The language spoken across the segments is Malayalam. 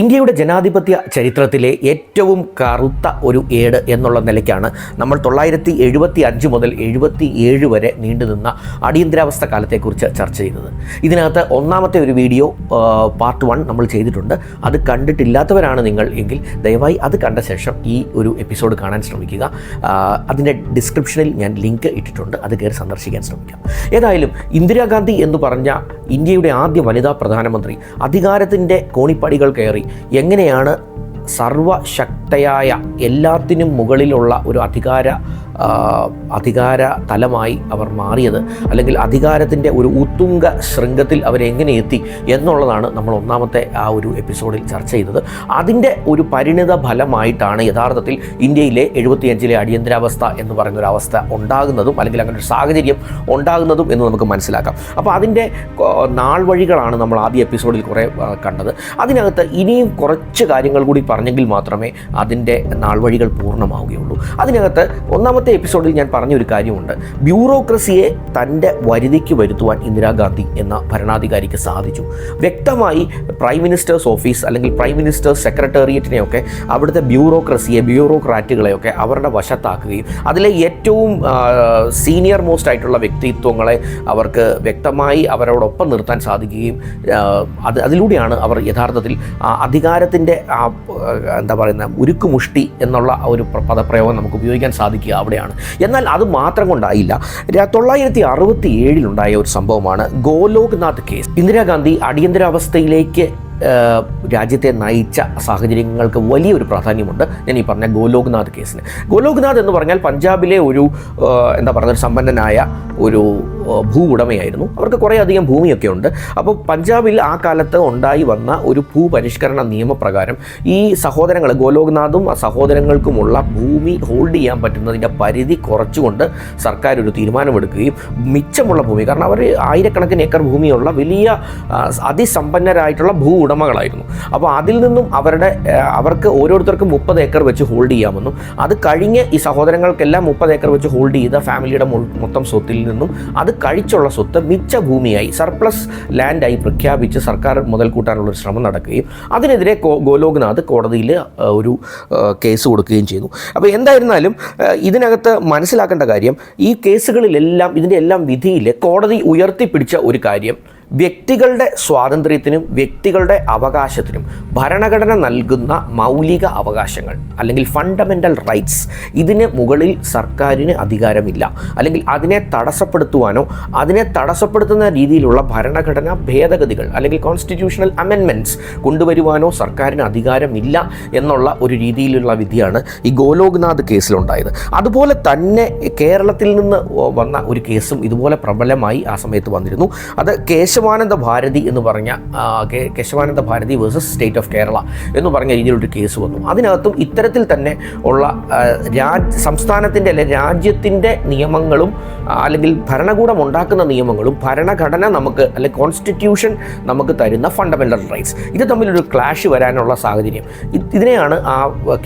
ഇന്ത്യയുടെ ജനാധിപത്യ ചരിത്രത്തിലെ ഏറ്റവും കറുത്ത ഒരു ഏട് എന്നുള്ള നിലയ്ക്കാണ് നമ്മൾ 975 മുതൽ 77 വരെ നീണ്ടുനിന്ന അടിയന്തരാവസ്ഥ കാലത്തെക്കുറിച്ച് ചർച്ച ചെയ്തത്. ഇതിനകത്ത് ഒന്നാമത്തെ ഒരു വീഡിയോ പാർട്ട് 1 നമ്മൾ ചെയ്തിട്ടുണ്ട്. അത് കണ്ടിട്ടില്ലാത്തവരാണ് നിങ്ങൾ എങ്കിൽ ദയവായി അത് കണ്ട ശേഷം ഈ ഒരു എപ്പിസോഡ് കാണാൻ ശ്രമിക്കുക. അതിൻ്റെ ഡിസ്ക്രിപ്ഷനിൽ ഞാൻ ലിങ്ക് ഇട്ടിട്ടുണ്ട്, അത് കയറി സന്ദർശിക്കാൻ ശ്രമിക്കാം. ഏതായാലും ഇന്ദിരാഗാന്ധി എന്ന് പറഞ്ഞ ഇന്ത്യയുടെ ആദ്യ വനിതാ പ്രധാനമന്ത്രി അധികാരത്തിൻ്റെ കോണിപ്പടികൾ കയറി എങ്ങനെയാണ് സർവശക്തയായ എല്ലാത്തിനും മുകളിലുള്ള ഒരു അധികാര തലമായി അവർ മാറിയത്, അല്ലെങ്കിൽ അധികാരത്തിൻ്റെ ഒരു ഉത്തുംഗ ശൃംഗത്തിൽ അവരെങ്ങനെ എത്തി എന്നുള്ളതാണ് നമ്മൾ ഒന്നാമത്തെ ആ ഒരു എപ്പിസോഡിൽ ചർച്ച ചെയ്തത്. അതിൻ്റെ ഒരു പരിണിത ഫലമായിട്ടാണ് യഥാർത്ഥത്തിൽ ഇന്ത്യയിലെ 75-ലെ അടിയന്തരാവസ്ഥ എന്ന് പറയുന്നൊരു അവസ്ഥ ഉണ്ടാകുന്നതും, അല്ലെങ്കിൽ അങ്ങനെ ഒരു സാഹചര്യം ഉണ്ടാകുന്നതും എന്ന് നമുക്ക് മനസ്സിലാക്കാം. അപ്പോൾ അതിൻ്റെ നാൾ വഴികളാണ് നമ്മൾ ആദ്യ എപ്പിസോഡിൽ കുറേ കണ്ടത്. അതിനകത്ത് ഇനിയും കുറച്ച് കാര്യങ്ങൾ കൂടി പറഞ്ഞെങ്കിൽ മാത്രമേ അതിൻ്റെ നാൾ വഴികൾ പൂർണ്ണമാവുകയുള്ളൂ. അതിനകത്ത് ഒന്നാമത്തെ എപ്പിസോഡിൽ ഞാൻ പറഞ്ഞൊരു കാര്യമുണ്ട്. ബ്യൂറോക്രസിയെ തൻ്റെ വരുതിക്ക് വരുത്തുവാൻ ഇന്ദിരാഗാന്ധി എന്ന ഭരണാധികാരിക്ക് സാധിച്ചു. വ്യക്തമായി പ്രൈം മിനിസ്റ്റേഴ്സ് ഓഫീസ് അല്ലെങ്കിൽ പ്രൈം മിനിസ്റ്റേഴ്സ് സെക്രട്ടേറിയറ്റിനെയൊക്കെ അവിടുത്തെ ബ്യൂറോക്രാറ്റുകളെയൊക്കെ അവരുടെ വശത്താക്കുകയും അതിലെ ഏറ്റവും സീനിയർ മോസ്റ്റ് ആയിട്ടുള്ള വ്യക്തിത്വങ്ങളെ അവർക്ക് വ്യക്തമായി അവരോടൊപ്പം നിർത്താൻ സാധിക്കുകയും അതിലൂടെയാണ് അവർ യഥാർത്ഥത്തിൽ അധികാരത്തിൻ്റെ എന്താ പറയുന്ന ഉരുക്കുമുഷ്ടി എന്നുള്ള ഒരു പദപ്രയോഗം നമുക്ക് ഉപയോഗിക്കാൻ സാധിക്കുക അവിടെയാണ്. എന്നാൽ അത് മാത്രം കൊണ്ടായില്ല. 1967 ഒരു സംഭവമാണ് ഗോലോക്നാഥ് കേസ്. ഇന്ദിരാഗാന്ധി അടിയന്തരാവസ്ഥയിലേക്ക് രാജ്യത്തെ നയിച്ച സാഹചര്യങ്ങൾക്ക് വലിയൊരു പ്രാധാന്യമുണ്ട് ഞാൻ ഈ പറഞ്ഞ ഗോലോക്നാഥ് കേസിന്. ഗോലോക്നാഥ് എന്ന് പറഞ്ഞാൽ പഞ്ചാബിലെ ഒരു എന്താ പറയുക, ഒരു സമ്പന്നനായ ഒരു ഭൂ ഉടമയായിരുന്നു. അവർക്ക് കുറേ അധികം ഭൂമിയൊക്കെ ഉണ്ട്. അപ്പോൾ പഞ്ചാബിൽ ആ കാലത്ത് ഉണ്ടായി വന്ന ഒരു ഭൂപരിഷ്കരണ നിയമപ്രകാരം ഈ സഹോദരങ്ങൾ ഗോലോക്നാഥും ആ സഹോദരങ്ങൾക്കുമുള്ള ഭൂമി ഹോൾഡ് ചെയ്യാൻ പറ്റുന്നതിൻ്റെ പരിധി കുറച്ചുകൊണ്ട് സർക്കാർ ഒരു തീരുമാനമെടുക്കുകയും മിച്ചമുള്ള ഭൂമി, കാരണം അവർ ആയിരക്കണക്കിന് ഏക്കർ ഭൂമിയുള്ള വലിയ അതിസമ്പന്നരായിട്ടുള്ള ഭൂ ഉടമകളായിരുന്നു. അപ്പോൾ അതിൽ നിന്നും അവർക്ക് ഓരോരുത്തർക്കും 30 ഏക്കർ വെച്ച് ഹോൾഡ് ചെയ്യാമെന്നും അത് കഴിഞ്ഞ് ഈ സഹോദരങ്ങൾക്കെല്ലാം 30 ഏക്കർ വെച്ച് ഹോൾഡ് ചെയ്ത ഫാമിലിയുടെ മൊത്തം സ്വത്തിൽ നിന്നും അത് കഴിച്ചുള്ള സ്വത്ത് മിച്ച ഭൂമിയായി സർപ്ലസ് ലാൻഡായി പ്രഖ്യാപിച്ച് സർക്കാർ മുതൽ കൂട്ടാനുള്ളൊരു ശ്രമം നടക്കുകയും അതിനെതിരെ ഗോലോക്നാഥ് കോടതിയിൽ ഒരു കേസ് കൊടുക്കുകയും ചെയ്തു. അപ്പോൾ എന്തായിരുന്നാലും ഇതിനകത്ത് മനസ്സിലാക്കേണ്ട കാര്യം, ഈ കേസുകളിലെല്ലാം ഇതിൻ്റെ എല്ലാം വിധിയിൽ കോടതി ഉയർത്തിപ്പിടിച്ച ഒരു കാര്യം, വ്യക്തികളുടെ സ്വാതന്ത്ര്യത്തിനും വ്യക്തികളുടെ അവകാശത്തിനും ഭരണഘടന നൽകുന്ന മൗലിക അവകാശങ്ങൾ അല്ലെങ്കിൽ ഫണ്ടമെൻ്റൽ റൈറ്റ്സ്, ഇതിന് മുകളിൽ സർക്കാരിന് അധികാരമില്ല. അല്ലെങ്കിൽ അതിനെ തടസ്സപ്പെടുത്തുവാനോ അതിനെ തടസ്സപ്പെടുത്തുന്ന രീതിയിലുള്ള ഭരണഘടനാ ഭേദഗതികൾ അല്ലെങ്കിൽ കോൺസ്റ്റിറ്റ്യൂഷണൽ അമെൻമെൻറ്റ്സ് കൊണ്ടുവരുവാനോ സർക്കാരിന് അധികാരമില്ല എന്നുള്ള ഒരു രീതിയിലുള്ള വിധിയാണ് ഈ ഗോലോക്നാഥ് കേസിലുണ്ടായത്. അതുപോലെ തന്നെ കേരളത്തിൽ നിന്ന് വന്ന ഒരു കേസും ഇതുപോലെ പ്രബലമായി ആ സമയത്ത് വന്നിരുന്നു. അത് കേശവാനന്ദ ഭാരതി എന്ന് പറഞ്ഞ Kesavananda Bharati versus state of Kerala എന്ന് പറഞ്ഞ രീതിയിലൊരു കേസ് വന്നു. അതിനകത്തും ഇത്തരത്തിൽ തന്നെ ഉള്ള സംസ്ഥാനത്തിൻ്റെ അല്ലെങ്കിൽ രാജ്യത്തിൻ്റെ നിയമങ്ങളും അല്ലെങ്കിൽ ഭരണകൂടം ഉണ്ടാക്കുന്ന നിയമങ്ങളും ഭരണഘടന നമുക്ക് അല്ലെങ്കിൽ കോൺസ്റ്റിറ്റ്യൂഷൻ നമുക്ക് തരുന്ന ഫണ്ടമെൻ്റൽ റൈറ്റ്സ്, ഇത് തമ്മിലൊരു ക്ലാഷ് വരാനുള്ള സാഹചര്യം, ഇതിനെയാണ് ആ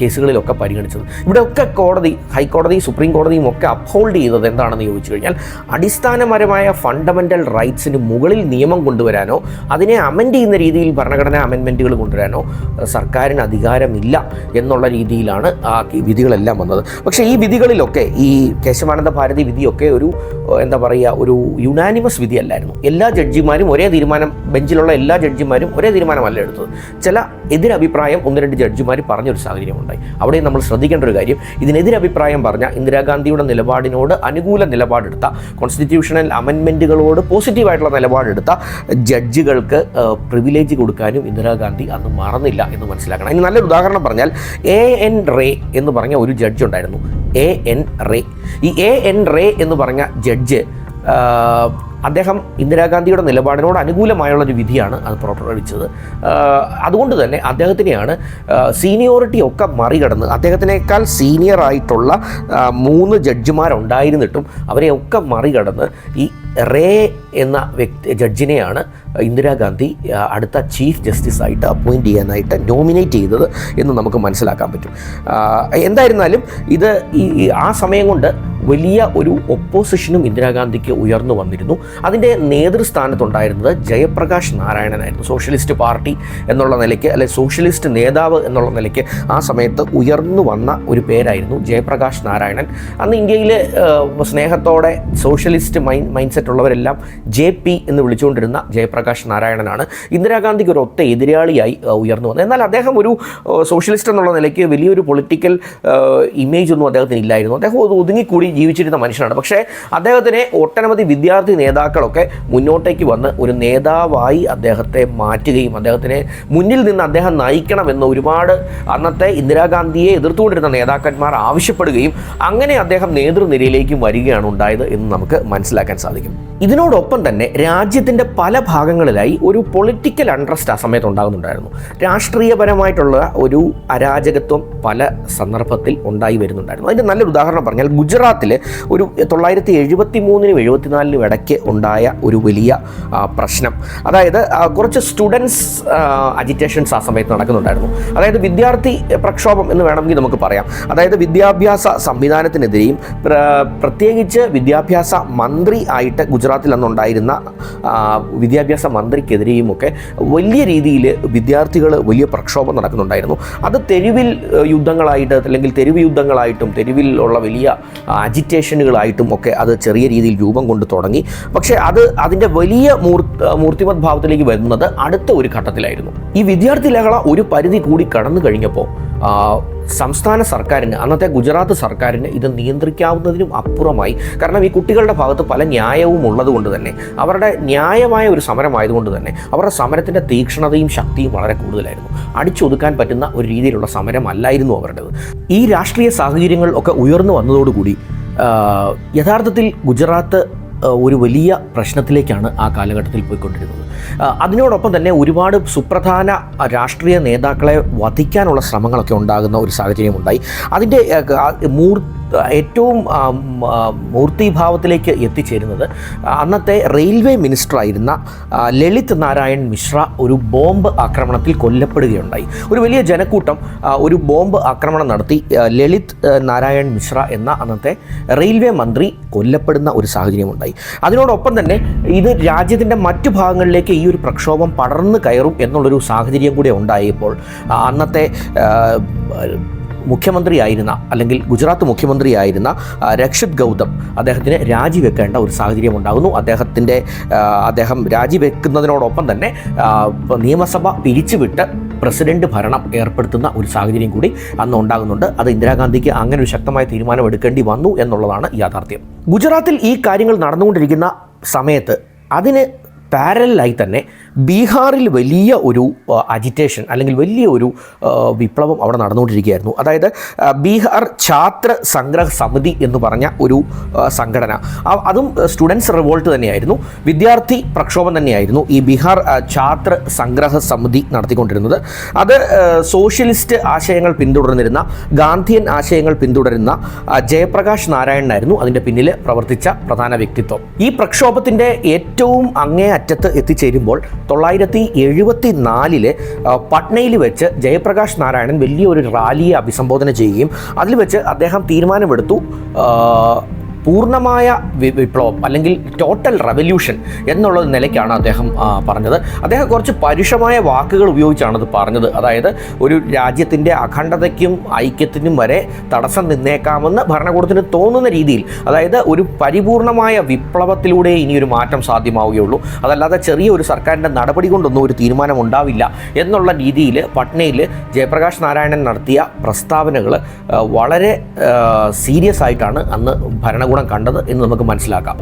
കേസുകളിലൊക്കെ പരിഗണിച്ചത്. ഇവിടെയൊക്കെ കോടതി, ഹൈക്കോടതി, സുപ്രീം കോടതിയും ഒക്കെ അപ്ഹോൾഡ് ചെയ്തത് എന്താണെന്ന് ചോദിച്ചു കഴിഞ്ഞാൽ, അടിസ്ഥാനപരമായ ഫണ്ടമെൻ്റൽ റൈറ്റ്സിന് മുകളിൽ നിയമം കൊണ്ടുവരാനോ അതിനെ അമെൻഡ് ചെയ്യുന്ന രീതിയിൽ ഭരണഘടനാ അമെൻമെൻറ്റുകൾ കൊണ്ടുവരാനോ സർക്കാരിന് അധികാരമില്ല എന്നുള്ള രീതിയിലാണ് ആ വിധികളെല്ലാം വന്നത്. പക്ഷേ ഈ വിധികളിലൊക്കെ ഈ കേശവാനന്ദ ഭാരതി വിധിയൊക്കെ ഒരു എന്താ പറയുക, ഒരു യുനാനിമസ് വിധിയല്ലായിരുന്നു. എല്ലാ ജഡ്ജിമാരും ഒരേ തീരുമാനം, ബെഞ്ചിലുള്ള എല്ലാ ജഡ്ജിമാരും ഒരേ തീരുമാനമല്ല എടുത്തത്. ചില എതിരഭിപ്രായം 1-2 ജഡ്ജിമാർ പറഞ്ഞൊരു സാഹചര്യമുണ്ടായി. അവിടെ നമ്മൾ ശ്രദ്ധിക്കേണ്ട ഒരു കാര്യം, ഇതിനെതിരഭിപ്രായം പറഞ്ഞ ഇന്ദിരാഗാന്ധിയുടെ നിലപാടിനോട് അനുകൂല നിലപാടെടുത്ത, കോൺസ്റ്റിറ്റ്യൂഷണൽ അമെൻമെൻറ്റുകളോട് പോസിറ്റീവായിട്ടുള്ള നിലപാടെടുത്ത ജഡ്ജികൾക്ക് പ്രിവിലേജ് കൊടുക്കാനും ഇന്ദിരാഗാന്ധി അന്ന് മറന്നില്ല എന്ന് മനസ്സിലാക്കണം. ഇനി നല്ലൊരു ഉദാഹരണം പറഞ്ഞാൽ, A.N. റേ എന്ന് പറഞ്ഞ ഒരു ജഡ്ജ് ഉണ്ടായിരുന്നു. A.N. റേ. ഈ A.N. റേ എന്ന് പറഞ്ഞ ജഡ്ജ് അദ്ദേഹം ഇന്ദിരാഗാന്ധിയുടെ നിലപാടിനോട് അനുകൂലമായുള്ളൊരു വിധിയാണ് അത് പുറപ്പെടുവിച്ചത്. അതുകൊണ്ട് തന്നെ അദ്ദേഹത്തിനെയാണ് സീനിയോറിറ്റി ഒക്കെ മറികടന്ന്, അദ്ദേഹത്തിനേക്കാൾ സീനിയറായിട്ടുള്ള 3 ജഡ്ജിമാരുണ്ടായിരുന്നിട്ടും അവരെയൊക്കെ മറികടന്ന് ഈ റേ എന്ന ജഡ്ജിനെയാണ് ഇന്ദിരാഗാന്ധി അടുത്ത ചീഫ് ജസ്റ്റിസായിട്ട് അപ്പോയിൻറ്റ് ചെയ്യാനായിട്ട് നോമിനേറ്റ് ചെയ്തത് എന്ന് നമുക്ക് മനസ്സിലാക്കാൻ പറ്റും. എന്തായിരുന്നാലും ഇത് ആ സമയം കൊണ്ട് വലിയ ഒരു ഒപ്പോസിഷനും ഇന്ദിരാഗാന്ധിക്ക് ഉയർന്നു വന്നിരുന്നു. അതിൻ്റെ നേതൃസ്ഥാനത്തുണ്ടായിരുന്നത് ജയപ്രകാശ് നാരായണനായിരുന്നു. സോഷ്യലിസ്റ്റ് പാർട്ടി എന്നുള്ള നിലയ്ക്ക്, അല്ലെ സോഷ്യലിസ്റ്റ് നേതാവ് എന്നുള്ള നിലയ്ക്ക് ആ സമയത്ത് ഉയർന്നു വന്ന ഒരു പേരായിരുന്നു ജയപ്രകാശ് നാരായണൻ. അന്ന് ഇന്ത്യയിൽ സ്നേഹത്തോടെ സോഷ്യലിസ്റ്റ് മൈൻഡ് സെറ്റ് ഉള്ളവരെല്ലാം JP എന്ന് വിളിച്ചുകൊണ്ടിരുന്ന ജയപ്രകാശ് നാരായണനാണ് ഇന്ദിരാഗാന്ധിക്ക് ഒരു ഒത്ത എതിരാളിയായി ഉയർന്നു വന്നത്. എന്നാൽ അദ്ദേഹം ഒരു സോഷ്യലിസ്റ്റ് എന്നുള്ള നിലയ്ക്ക് വലിയൊരു പൊളിറ്റിക്കൽ ഇമേജ് ഒന്നും അദ്ദേഹത്തിന് ഇല്ലായിരുന്നു. അദ്ദേഹം ഒതുങ്ങിക്കൂടി ജീവിച്ചിരുന്ന മനുഷ്യനാണ്. പക്ഷേ അദ്ദേഹത്തിനെ ഒട്ടനവധി വിദ്യാർത്ഥി നേതാക്കളൊക്കെ മുന്നോട്ടേക്ക് വന്ന് ഒരു നേതാവായി അദ്ദേഹത്തെ മാറ്റുകയും അദ്ദേഹത്തിനെ മുന്നിൽ നിന്ന് അദ്ദേഹം നയിക്കണമെന്ന് ഒരുപാട് അന്നത്തെ ഇന്ദിരാഗാന്ധിയെ എതിർത്തുകൊണ്ടിരുന്ന നേതാക്കന്മാർ ആവശ്യപ്പെടുകയും അങ്ങനെ അദ്ദേഹം നേതൃനിരയിലേക്കും വരികയാണ് ഉണ്ടായത് എന്ന് നമുക്ക് മനസ്സിലാക്കാൻ സാധിക്കും. ഇതിനോടൊപ്പം തന്നെ രാജ്യത്തിൻ്റെ പല ഭാഗങ്ങളിലായി ഒരു പൊളിറ്റിക്കൽ അൺട്രസ്റ്റ് ആ സമയത്ത് ഉണ്ടാകുന്നുണ്ടായിരുന്നു. രാഷ്ട്രീയപരമായിട്ടുള്ള ഒരു അരാജകത്വം പല സന്ദർഭത്തിൽ ഉണ്ടായി വരുന്നുണ്ടായിരുന്നു. അതിൻ്റെ നല്ലൊരു ഉദാഹരണം പറഞ്ഞാൽ ഗുജറാത്തിൽ ഒരു 1973-നും 74-നും ഇടയ്ക്ക് ഉണ്ടായ ഒരു വലിയ പ്രശ്നം, അതായത് കുറച്ച് സ്റ്റുഡൻസ് അജിറ്റേഷൻസ് ആ സമയത്ത് നടക്കുന്നുണ്ടായിരുന്നു. അതായത് വിദ്യാർത്ഥി പ്രക്ഷോഭം എന്ന് വേണമെങ്കിൽ നമുക്ക് പറയാം. അതായത് വിദ്യാഭ്യാസ സംവിധാനത്തിനെതിരെയും പ്രത്യേകിച്ച് വിദ്യാഭ്യാസ മന്ത്രി ആയിട്ട് ഗുജറാത്തിൽ അന്നുണ്ടായിരുന്ന വിദ്യാഭ്യാസ മന്ത്രിക്കെതിരെയും ഒക്കെ വലിയ രീതിയിൽ വിദ്യാർത്ഥികൾ വലിയ പ്രക്ഷോഭം നടക്കുന്നുണ്ടായിരുന്നു. അത് തെരുവിൽ യുദ്ധങ്ങളായിട്ട്, അല്ലെങ്കിൽ തെരുവ് യുദ്ധങ്ങളായിട്ടും തെരുവിൽ ഉള്ള വലിയ അജിറ്റേഷനുകളായിട്ടും ഒക്കെ അത് ചെറിയ രീതിയിൽ രൂപം കൊണ്ട് തുടങ്ങി. പക്ഷേ അതിൻ്റെ വലിയ മൂർത്തിമത് ഭാവത്തിലേക്ക് വരുന്നത് അടുത്ത ഒരു ഘട്ടത്തിലായിരുന്നു. ഈ വിദ്യാർത്ഥി ലഹള ഒരു പരിധി കൂടി കടന്നു കഴിഞ്ഞപ്പോൾ സംസ്ഥാന സർക്കാരിന്, അന്നത്തെ ഗുജറാത്ത് സർക്കാരിന് ഇത് നിയന്ത്രിക്കാവുന്നതിനും അപ്പുറമായി. കാരണം ഈ കുട്ടികളുടെ ഭാഗത്ത് പല ന്യായവും ഉള്ളതുകൊണ്ട് തന്നെ, അവരുടെ ന്യായമായ ഒരു സമരമായതുകൊണ്ട് തന്നെ അവരുടെ സമരത്തിൻ്റെ തീക്ഷ്ണതയും ശക്തിയും വളരെ കൂടുതലായിരുന്നു. അടിച്ചൊതുക്കാൻ പറ്റുന്ന ഒരു രീതിയിലുള്ള സമരമല്ലായിരുന്നു അവരുടേത്. ഈ രാഷ്ട്രീയ സാഹചര്യങ്ങൾ ഒക്കെ ഉയർന്നു വന്നതോടുകൂടി യഥാർത്ഥത്തിൽ ഗുജറാത്ത് ഒരു വലിയ പ്രശ്നത്തിലേക്കാണ് ആ കാലഘട്ടത്തിൽ പോയിക്കൊണ്ടിരുന്നത്. അതിനോടൊപ്പം തന്നെ ഒരുപാട് സുപ്രധാന രാഷ്ട്രീയ നേതാക്കളെ വധിക്കാനുള്ള ശ്രമങ്ങളൊക്കെ ഉണ്ടാകുന്ന ഒരു സാഹചര്യമുണ്ടായി. അതിൻ്റെ ഏറ്റവും മൂർത്തിഭാവത്തിലേക്ക് എത്തിച്ചേരുന്നത് അന്നത്തെ റെയിൽവേ മിനിസ്റ്ററായിരുന്ന ലളിത് നാരായൺ മിശ്ര ഒരു ബോംബ് ആക്രമണത്തിൽ കൊല്ലപ്പെടുകയുണ്ടായി. ഒരു വലിയ ജനക്കൂട്ടം ഒരു ബോംബ് ആക്രമണം നടത്തി ലളിത് നാരായൺ മിശ്ര എന്ന അന്നത്തെ റെയിൽവേ മന്ത്രി കൊല്ലപ്പെടുന്ന ഒരു സാഹചര്യമുണ്ടായി. അതിനോടൊപ്പം തന്നെ ഇത് രാജ്യത്തിൻ്റെ മറ്റു ഭാഗങ്ങളിലേക്ക് ഈ ഒരു പ്രക്ഷോഭം പടർന്നു കയറും എന്നുള്ളൊരു സാഹചര്യം കൂടെ ഉണ്ടായപ്പോൾ അന്നത്തെ മുഖ്യമന്ത്രിയായിരുന്ന, അല്ലെങ്കിൽ ഗുജറാത്ത് മുഖ്യമന്ത്രിയായിരുന്ന രക്ഷിത് ഗൗതം അദ്ദേഹത്തിന് രാജിവെക്കേണ്ട ഒരു സാഹചര്യം ഉണ്ടാകുന്നു. അദ്ദേഹം രാജിവെക്കുന്നതിനോടൊപ്പം തന്നെ നിയമസഭ പിരിച്ചുവിട്ട് പ്രസിഡന്റ് ഭരണം ഏർപ്പെടുത്തുന്ന ഒരു സാഹചര്യം കൂടി അന്ന് ഉണ്ടാകുന്നുണ്ട്. അത് ഇന്ദിരാഗാന്ധിക്ക് അങ്ങനെ ഒരു ശക്തമായ തീരുമാനം എടുക്കേണ്ടി വന്നു എന്നുള്ളതാണ് യാഥാർത്ഥ്യം. ഗുജറാത്തിൽ ഈ കാര്യങ്ങൾ നടന്നുകൊണ്ടിരിക്കുന്ന സമയത്ത് അതിന് പാരലായി തന്നെ ബീഹാറിൽ വലിയ ഒരു അജിറ്റേഷൻ, അല്ലെങ്കിൽ വലിയ ഒരു വിപ്ലവം അവിടെ നടന്നുകൊണ്ടിരിക്കുകയായിരുന്നു. അതായത് ബീഹാർ ഛാത്ര സംഗ്രഹ സമിതി എന്ന് പറഞ്ഞ ഒരു സംഘടന, അതും സ്റ്റുഡൻസ് റിവോൾട്ട് തന്നെയായിരുന്നു, വിദ്യാർത്ഥി പ്രക്ഷോഭം തന്നെയായിരുന്നു ഈ ബീഹാർ ഛാത്ര സംഗ്രഹ സമിതി നടത്തിക്കൊണ്ടിരുന്നത്. അത് സോഷ്യലിസ്റ്റ് ആശയങ്ങൾ പിന്തുടർന്നിരുന്ന, ഗാന്ധിയൻ ആശയങ്ങൾ പിന്തുടരുന്ന ജയപ്രകാശ് നാരായണനായിരുന്നു അതിൻ്റെ പിന്നിൽ പ്രവർത്തിച്ച പ്രധാന വ്യക്തിത്വം. ഈ പ്രക്ഷോഭത്തിൻ്റെ ഏറ്റവും അറ്റത്ത് എത്തിച്ചേരുമ്പോൾ 1974 പട്നയിൽ വെച്ച് ജയപ്രകാശ് നാരായണൻ വലിയൊരു റാലിയെ അഭിസംബോധന ചെയ്യുകയും അതിൽ വെച്ച് അദ്ദേഹം തീരുമാനമെടുത്തു പൂർണ്ണമായ വിപ്ലവം, അല്ലെങ്കിൽ ടോട്ടൽ റെവല്യൂഷൻ എന്നുള്ള നിലയ്ക്കാണ് അദ്ദേഹം പറഞ്ഞത്. അദ്ദേഹം കുറച്ച് പരുഷമായ വാക്കുകൾ ഉപയോഗിച്ചാണ് അത് പറഞ്ഞത്. അതായത് ഒരു രാജ്യത്തിൻ്റെ അഖണ്ഡതയ്ക്കും ഐക്യത്തിനും വരെ തടസ്സം നിന്നേക്കാമെന്ന് ഭരണകൂടത്തിന് തോന്നുന്ന രീതിയിൽ, അതായത് ഒരു പരിപൂർണമായ വിപ്ലവത്തിലൂടെ ഇനിയൊരു മാറ്റം സാധ്യമാവുകയുള്ളൂ, അതല്ലാതെ ചെറിയ ഒരു സർക്കാരിൻ്റെ നടപടി കൊണ്ടൊന്നും ഒരു തീരുമാനം ഉണ്ടാവില്ല എന്നുള്ള രീതിയിൽ പട്നയിൽ ജയപ്രകാശ് നാരായണൻ നടത്തിയ പ്രസ്താവനകൾ വളരെ സീരിയസ് ആയിട്ടാണ് അന്ന് ഭരണകൂടം കണ്ടത് എന്ന് നമുക്ക് മനസ്സിലാക്കാം.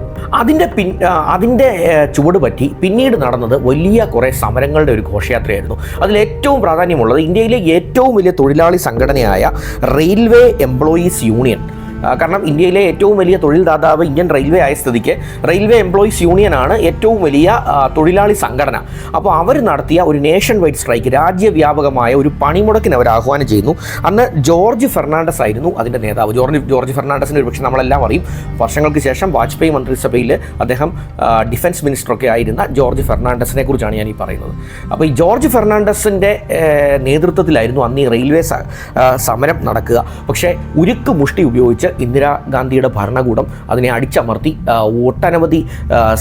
അതിൻ്റെ ചുവട് പറ്റി പിന്നീട് നടന്നത് വലിയ കുറേ സമരങ്ങളുടെ ഒരു ഘോഷയാത്രയായിരുന്നു. അതിലേറ്റവും പ്രാധാന്യമുള്ളത് ഇന്ത്യയിലെ ഏറ്റവും വലിയ തൊഴിലാളി സംഘടനയായ റെയിൽവേ എംപ്ലോയീസ് യൂണിയൻ. കാരണം ഇന്ത്യയിലെ ഏറ്റവും വലിയ തൊഴിൽ ദാതാവ് ഇന്ത്യൻ റെയിൽവേ ആയ സ്ഥിതിക്ക് റെയിൽവേ എംപ്ലോയീസ് യൂണിയനാണ് ഏറ്റവും വലിയ തൊഴിലാളി സംഘടന. അപ്പോൾ അവർ നടത്തിയ ഒരു നേഷൻ വൈഡ് സ്ട്രൈക്ക്, രാജ്യവ്യാപകമായ ഒരു പണിമുടക്കിന് അവർ ആഹ്വാനം ചെയ്യുന്നു. അന്ന് ജോർജ് ഫെർണാണ്ടസ് ആയിരുന്നു അതിൻ്റെ നേതാവ്. ജോർജ് ഫെർണാണ്ടസിനെ ഒരുപക്ഷെ നമ്മളെല്ലാം അറിയും. വർഷങ്ങൾക്ക് ശേഷം വാജ്പേയി മന്ത്രിസഭയിൽ അദ്ദേഹം ഡിഫൻസ് മിനിസ്റ്ററൊക്കെ ആയിരുന്ന ജോർജ് ഫെർണാണ്ടസിനെ കുറിച്ചാണ് ഞാൻ ഈ പറയുന്നത്. അപ്പോൾ ഈ ജോർജ് ഫെർണാണ്ടസിൻ്റെ നേതൃത്വത്തിലായിരുന്നു അന്ന് ഈ റെയിൽവേ സമരം നടക്കുക. പക്ഷേ ഉരുക്ക് മുഷ്ടി ഉപയോഗിച്ച് ഇന്ദിരാഗാന്ധിയുടെ ഭരണകൂടം അതിനെ അടിച്ചമർത്തി. ഒട്ടനവധി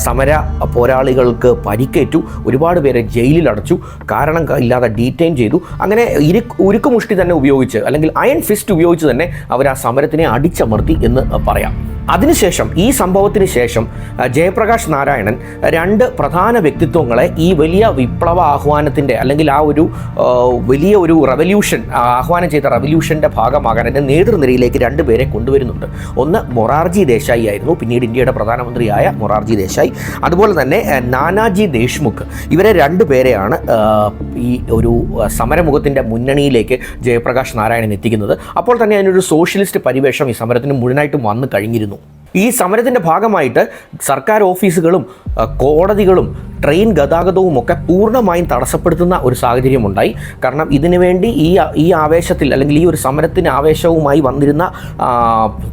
സമര പോരാളികൾക്ക് പരിക്കേറ്റു, ഒരുപാട് പേരെ ജയിലിലടച്ചു, കാരണം ഇല്ലാതെ ഡീറ്റെയിൻ ചെയ്തു. അങ്ങനെ ഉരുക്കുമുഷ്ടി തന്നെ ഉപയോഗിച്ച്, അല്ലെങ്കിൽ അയൺ ഫിസ്റ്റ് ഉപയോഗിച്ച് തന്നെ അവർ ആ സമരത്തിനെ അടിച്ചമർത്തി എന്ന് പറയാം. അതിനുശേഷം, ഈ സംഭവത്തിന് ശേഷം ജയപ്രകാശ് നാരായണൻ രണ്ട് പ്രധാന വ്യക്തിത്വങ്ങളെ ഈ വലിയ വിപ്ലവ ആഹ്വാനത്തിൻ്റെ, അല്ലെങ്കിൽ ആ ഒരു വലിയ ഒരു റവല്യൂഷൻ ആഹ്വാനം ചെയ്ത റവല്യൂഷൻ്റെ ഭാഗമാകാൻ എൻ്റെ നേതൃനിരയിലേക്ക് രണ്ടുപേരെ കൊണ്ടുവരുന്നുണ്ട്. ഒന്ന് മൊറാർജി ദേശായി ആയിരുന്നു, പിന്നീട് ഇന്ത്യയുടെ പ്രധാനമന്ത്രിയായ മൊറാർജി ദേശായി. അതുപോലെ തന്നെ നാനാജി ദേശ്മുഖ്. ഇവരെ രണ്ടുപേരെയാണ് ഈ ഒരു സമരമുഖത്തിൻ്റെ മുന്നണിയിലേക്ക് ജയപ്രകാശ് നാരായണൻ എത്തിക്കുന്നത്. അപ്പോൾ തന്നെ അതിനൊരു സോഷ്യലിസ്റ്റ് പരിവേഷം ഈ സമരത്തിന് മുഴുവനായിട്ടും വന്നു കഴിഞ്ഞിരുന്നു. ഈ സമരത്തിൻ്റെ ഭാഗമായിട്ട് സർക്കാർ ഓഫീസുകളും കോടതികളും ട്രെയിൻ ഗതാഗതവും ഒക്കെ പൂർണ്ണമായും തടസ്സപ്പെടുത്തുന്ന ഒരു സാഹചര്യമുണ്ടായി. കാരണം ഇതിനു വേണ്ടി ഈ ആവേശത്തിൽ, അല്ലെങ്കിൽ ഈ ഒരു സമരത്തിന് ആവേശവുമായി വന്നിരുന്ന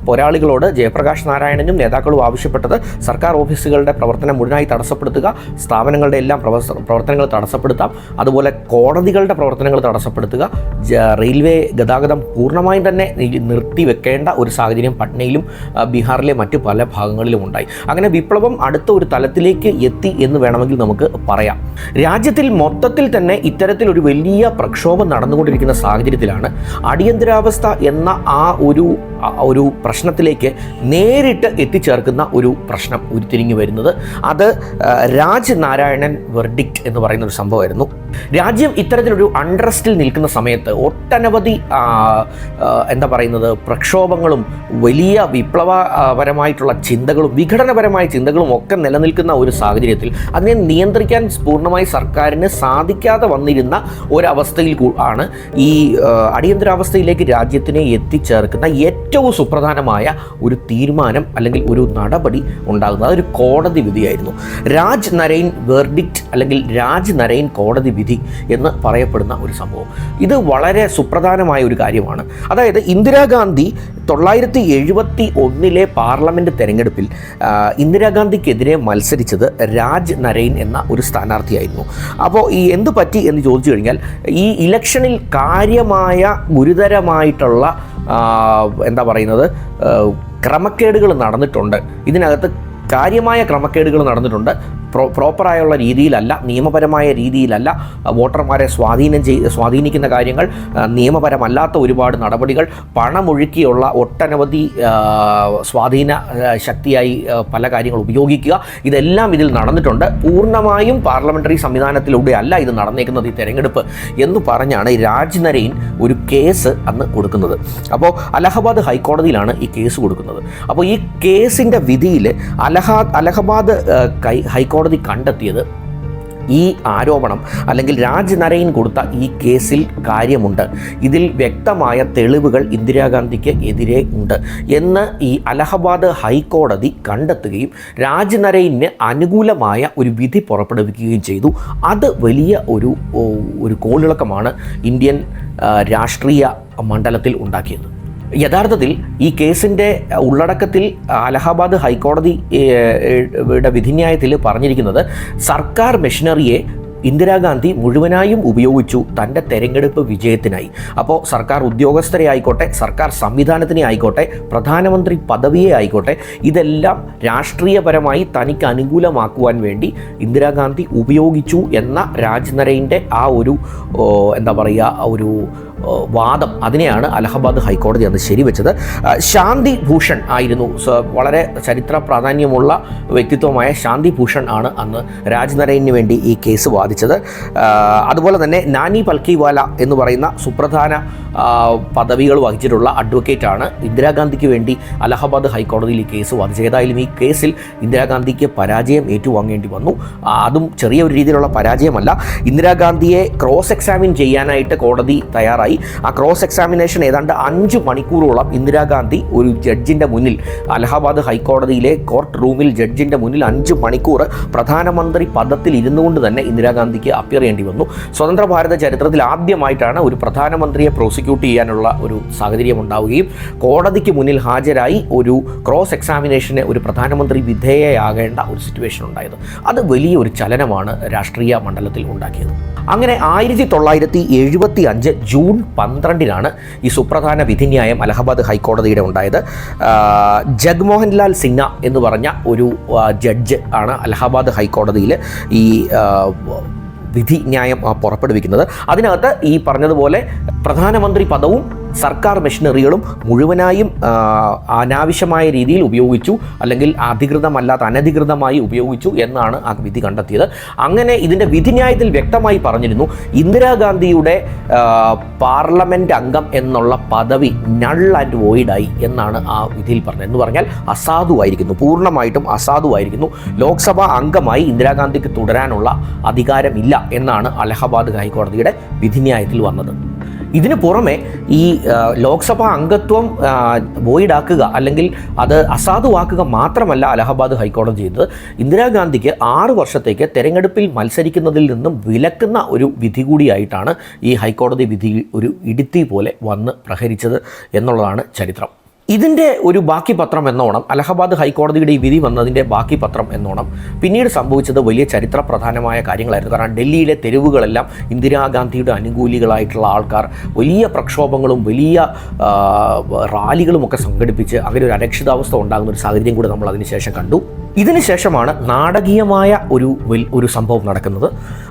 പോരാളികളോട് ജയപ്രകാശ് നാരായണനും നേതാക്കളും ആവശ്യപ്പെട്ടത് സർക്കാർ ഓഫീസുകളുടെ പ്രവർത്തനം മുഴുവനായി തടസ്സപ്പെടുത്തുക, സ്ഥാപനങ്ങളുടെ എല്ലാം പ്രവർത്തനങ്ങൾ തടസ്സപ്പെടുത്താം, അതുപോലെ കോടതികളുടെ പ്രവർത്തനങ്ങൾ തടസ്സപ്പെടുത്തുക, റെയിൽവേ ഗതാഗതം പൂർണ്ണമായും തന്നെ നിർത്തിവെക്കേണ്ട ഒരു സാഹചര്യം പട്നയിലും ബീഹാറിലെ മറ്റ് പല ഭാഗങ്ങളിലും ഉണ്ടായി. അങ്ങനെ വിപ്ലവം അടുത്ത ഒരു തലത്തിലേക്ക് എത്തി എന്ന് വേണമെങ്കിൽ നമുക്ക് പറയാം. രാജ്യത്തിൽ മൊത്തത്തിൽ തന്നെ ഇത്തരത്തിലൊരു വലിയ പ്രക്ഷോഭം നടന്നുകൊണ്ടിരിക്കുന്ന സാഹചര്യത്തിലാണ് അടിയന്തരാവസ്ഥ എന്ന ആ ഒരു പ്രശ്നത്തിലേക്ക് നേരിട്ട് എത്തിച്ചേർക്കുന്ന ഒരു പ്രശ്നം ഉരുത്തിരിഞ്ഞു വരുന്നത്. അത് രാജ് നാരായണൻ വെർഡിക്റ്റ് എന്ന് പറയുന്ന ഒരു സംഭവമായിരുന്നു. രാജ്യം ഇത്തരത്തിലൊരു അൺറസ്റ്റിൽ നിൽക്കുന്ന സമയത്ത് ഒട്ടനവധി പ്രക്ഷോഭങ്ങളും വലിയ വിപ്ലവപരമായിട്ടുള്ള ചിന്തകളും വിഘടനപരമായ ചിന്തകളും ഒക്കെ നിലനിൽക്കുന്ന ഒരു സാഹചര്യത്തിൽ അതിനെ നിയന്ത്രിക്കാൻ പൂർണ്ണമായി സർക്കാരിന് സാധിക്കാതെ വന്നിരുന്ന ഒരവസ്ഥയിൽ ആണ് ഈ അടിയന്തരാവസ്ഥയിലേക്ക് രാജ്യത്തിനെ എത്തിച്ചേർക്കുന്ന ഏറ്റവും സുപ്രധാനമായ ഒരു തീരുമാനം അല്ലെങ്കിൽ ഒരു നടപടി ഉണ്ടാകുന്നത്. അതൊരു കോടതി വിധിയായിരുന്നു. രാജ് നരൈൻ വെർഡിക്റ്റ് അല്ലെങ്കിൽ രാജ് നരൈൻ കോടതി വിധി എന്ന് പറയപ്പെടുന്ന ഒരു സംഭവം. ഇത് വളരെ സുപ്രധാനമായ ഒരു കാര്യമാണ്. അതായത് ഇന്ദിരാഗാന്ധി 1971 പാർലമെൻറ്റ് തെരഞ്ഞെടുപ്പിൽ ഇന്ദിരാഗാന്ധിക്കെതിരെ മത്സരിച്ചത് രാജ് നരൈൻ എന്ന ഒരു സ്ഥാനാർത്ഥിയായിരുന്നു. അപ്പോൾ ഈ എന്ത് പറ്റി എന്ന് ചോദിച്ചു കഴിഞ്ഞാൽ, ഈ ഇലക്ഷനിൽ കാര്യമായ ഗുരുതരമായിട്ടുള്ള ക്രമക്കേടുകൾ നടന്നിട്ടുണ്ട്. ഇതിനകത്ത് കാര്യമായ ക്രമക്കേടുകൾ നടന്നിട്ടുണ്ട്. പ്രോപ്പറായുള്ള രീതിയിലല്ല, നിയമപരമായ രീതിയിലല്ല വോട്ടർമാരെ സ്വാധീനിക്കുന്ന കാര്യങ്ങൾ, നിയമപരമല്ലാത്ത ഒരുപാട് നടപടികൾ, പണമൊഴുക്കിയുള്ള ഒട്ടനവധി സ്വാധീന ശക്തിയായി പല കാര്യങ്ങൾ ഉപയോഗിക്കുക, ഇതെല്ലാം ഇതിൽ നടന്നിട്ടുണ്ട്. പൂർണ്ണമായും പാർലമെൻ്ററി സംവിധാനത്തിലൂടെ അല്ല ഇത് നടന്നേക്കുന്നത് ഈ തെരഞ്ഞെടുപ്പ് എന്ന് പറഞ്ഞാണ് രാജ് നരൈൻ ഒരു കേസ് അന്ന് കൊടുക്കുന്നത്. അപ്പോൾ അലഹബാദ് ഹൈക്കോടതിയിലാണ് ഈ കേസ് കൊടുക്കുന്നത്. അപ്പോൾ ഈ കേസിൻ്റെ വിധിയിൽ അലഹബാദ് ഹൈക്കോടതി കണ്ടെത്തിയത് ഈ ആരോപണം അല്ലെങ്കിൽ രാജ് നരൈൻ കൊടുത്ത ഈ കേസിൽ കാര്യമുണ്ട്, ഇതിൽ വ്യക്തമായ തെളിവുകൾ ഇന്ദിരാഗാന്ധിക്ക് എതിരെ ഉണ്ട് എന്ന് ഈ അലഹബാദ് ഹൈക്കോടതി കണ്ടെത്തുകയും രാജ് നരൈന് അനുകൂലമായ ഒരു വിധി പുറപ്പെടുവിക്കുകയും ചെയ്തു. അത് വലിയ ഒരു കോളിളക്കമാണ് ഇന്ത്യൻ രാഷ്ട്രീയ മണ്ഡലത്തിൽ ഉണ്ടാക്കിയത്. യഥാർത്ഥത്തിൽ ഈ കേസിൻ്റെ ഉള്ളടക്കത്തിൽ അലഹബാദ് ഹൈക്കോടതിയുടെ വിധിന്യായത്തിൽ പറഞ്ഞിരിക്കുന്നത്, സർക്കാർ മെഷീനറിയെ ഇന്ദിരാഗാന്ധി മുഴുവനായും ഉപയോഗിച്ചു തൻ്റെ തെരഞ്ഞെടുപ്പ് വിജയത്തിനായി. അപ്പോൾ സർക്കാർ ഉദ്യോഗസ്ഥരെ ആയിക്കോട്ടെ, സർക്കാർ സംവിധാനത്തിനെ ആയിക്കോട്ടെ, പ്രധാനമന്ത്രി പദവിയെ ആയിക്കോട്ടെ, ഇതെല്ലാം രാഷ്ട്രീയപരമായി തനിക്ക് അനുകൂലമാക്കുവാൻ വേണ്ടി ഇന്ദിരാഗാന്ധി ഉപയോഗിച്ചു എന്ന രാജ് നരൈൻ്റെ ആ ഒരു വാദം, അതിനെയാണ് അലഹബാദ് ഹൈക്കോടതി അന്ന് ശരിവെച്ചത്. ശാന്തി ഭൂഷൺ ആയിരുന്നു, വളരെ ചരിത്ര പ്രാധാന്യമുള്ള വ്യക്തിത്വമായ ശാന്തി ഭൂഷൺ ആണ് അന്ന് രാജ് നരൈന് വേണ്ടി ഈ കേസ് വാദിച്ചത്. അതുപോലെ തന്നെ നാനി പൽക്കിവാല എന്ന് പറയുന്ന സുപ്രധാന പദവികൾ വഹിച്ചിട്ടുള്ള അഡ്വക്കേറ്റാണ് ഇന്ദിരാഗാന്ധിക്ക് വേണ്ടി അലഹബാദ് ഹൈക്കോടതിയിൽ ഈ കേസ് വാദിച്ചത്. ഏതായാലും ഈ കേസിൽ ഇന്ദിരാഗാന്ധിക്ക് പരാജയം ഏറ്റുവാങ്ങേണ്ടി വന്നു. അതും ചെറിയൊരു രീതിയിലുള്ള പരാജയമല്ല. ഇന്ദിരാഗാന്ധിയെ ക്രോസ് എക്സാമിൻ ചെയ്യാനായിട്ട് കോടതി തയ്യാറായി. ആ ക്രോസ് എക്സാമിനേഷൻ ഏതാണ്ട് 5 മണിക്കൂറോളം ഇന്ദിരാഗാന്ധി ഒരു ജഡ്ജിൻ്റെ മുന്നിൽ, അലഹബാദ് ഹൈക്കോടതിയിലെ കോർട്ട് റൂമിൽ ജഡ്ജിൻ്റെ മുന്നിൽ 5 മണിക്കൂർ പ്രധാനമന്ത്രി പദത്തിൽ ഇരുന്നുകൊണ്ട് തന്നെ ഇന്ദിരാഗാന്ധിക്ക് അപ്പിയർ ചെയ്യേണ്ടി വന്നു. സ്വതന്ത്ര ഭാരത ചരിത്രത്തിൽ ആദ്യമായിട്ടാണ് ഒരു പ്രധാനമന്ത്രിയെ പ്രോസിക്യൂട്ട് പ്രോസിക്യൂട്ട് ചെയ്യാനുള്ള ഒരു സാഹചര്യം ഉണ്ടാവുകയും കോടതിക്ക് മുന്നിൽ ഹാജരായി ഒരു ക്രോസ് എക്സാമിനേഷന് ഒരു പ്രധാനമന്ത്രി വിധേയയാകേണ്ട ഒരു സിറ്റുവേഷൻ ഉണ്ടായത്. അത് വലിയൊരു ചലനമാണ് രാഷ്ട്രീയ മണ്ഡലത്തിൽ ഉണ്ടാക്കിയത്. അങ്ങനെ 1975 ജൂൺ 12 ഈ സുപ്രധാന വിധിന്യായം അലഹബാദ് ഹൈക്കോടതിയുടെ ഉണ്ടായത്. ജഗ്മോഹൻലാൽ സിൻഹ എന്ന് പറഞ്ഞ ഒരു ജഡ്ജ് ആണ് അലഹബാദ് ഹൈക്കോടതിയിൽ ഈ വിധിന്യായം പുറപ്പെടുവിക്കുന്നത്. അതിനകത്ത് ഈ പറഞ്ഞതുപോലെ പ്രധാനമന്ത്രി പദവും സർക്കാർ മെഷീനറികളും മുഴുവനായും അനാവശ്യമായ രീതിയിൽ ഉപയോഗിച്ചു, അല്ലെങ്കിൽ അനധികൃതമായി ഉപയോഗിച്ചു എന്നാണ് ആ വിധി കണ്ടെത്തിയത്. അങ്ങനെ ഇതിൻ്റെ വിധിന്യായത്തിൽ വ്യക്തമായി പറഞ്ഞിരുന്നു, ഇന്ദിരാഗാന്ധിയുടെ പാർലമെൻറ്റ് അംഗം എന്നുള്ള പദവി നൾ ആൻഡ് വോയിഡായി എന്നാണ് ആ വിധിയിൽ പറഞ്ഞത്. എന്ന് പറഞ്ഞാൽ അസാധുവായിരിക്കുന്നു, പൂർണ്ണമായിട്ടും അസാധുവായിരിക്കുന്നു. ലോക്സഭാ അംഗമായി ഇന്ദിരാഗാന്ധിക്ക് തുടരാനുള്ള അധികാരമില്ല എന്നാണ് അലഹബാദ് ഹൈക്കോടതിയുടെ വിധിന്യായത്തിൽ വന്നത്. ഇതിനു പുറമെ ഈ ലോക്സഭാ അംഗത്വം വോയിഡാക്കുക അല്ലെങ്കിൽ അത് അസാധുവാക്കുക മാത്രമല്ല അലഹബാദ് ഹൈക്കോടതി ചെയ്തത്, ഇന്ദിരാഗാന്ധിക്ക് 6 വർഷത്തേക്ക് തെരഞ്ഞെടുപ്പിൽ മത്സരിക്കുന്നതിൽ നിന്നും വിലക്കുന്ന ഒരു വിധി കൂടിയായിട്ടാണ് ഈ ഹൈക്കോടതി വിധി ഒരു ഇടിത്തി പോലെ വന്ന് പ്രഹരിച്ചത് എന്നുള്ളതാണ് ചരിത്രം. ഇതിൻ്റെ ഒരു ബാക്കി പത്രം എന്നോണം, അലഹബാദ് ഹൈക്കോടതിയുടെ ഈ വിധി വന്നതിൻ്റെ ബാക്കി പത്രം എന്നോണം പിന്നീട് സംഭവിച്ചത് വലിയ ചരിത്ര പ്രധാനമായ കാര്യങ്ങളായിരുന്നു. കാരണം ഡൽഹിയിലെ തെരുവുകളെല്ലാം ഇന്ദിരാഗാന്ധിയുടെ അനുകൂലികളായിട്ടുള്ള ആൾക്കാർ വലിയ പ്രക്ഷോഭങ്ങളും വലിയ റാലികളുമൊക്കെ സംഘടിപ്പിച്ച് അങ്ങനെ ഒരു അരക്ഷിതാവസ്ഥ ഉണ്ടാകുന്ന ഒരു സാഹചര്യം കൂടി നമ്മൾ അതിനുശേഷം കണ്ടു. ഇതിനുശേഷമാണ് നാടകീയമായ ഒരു സംഭവം നടക്കുന്നത്.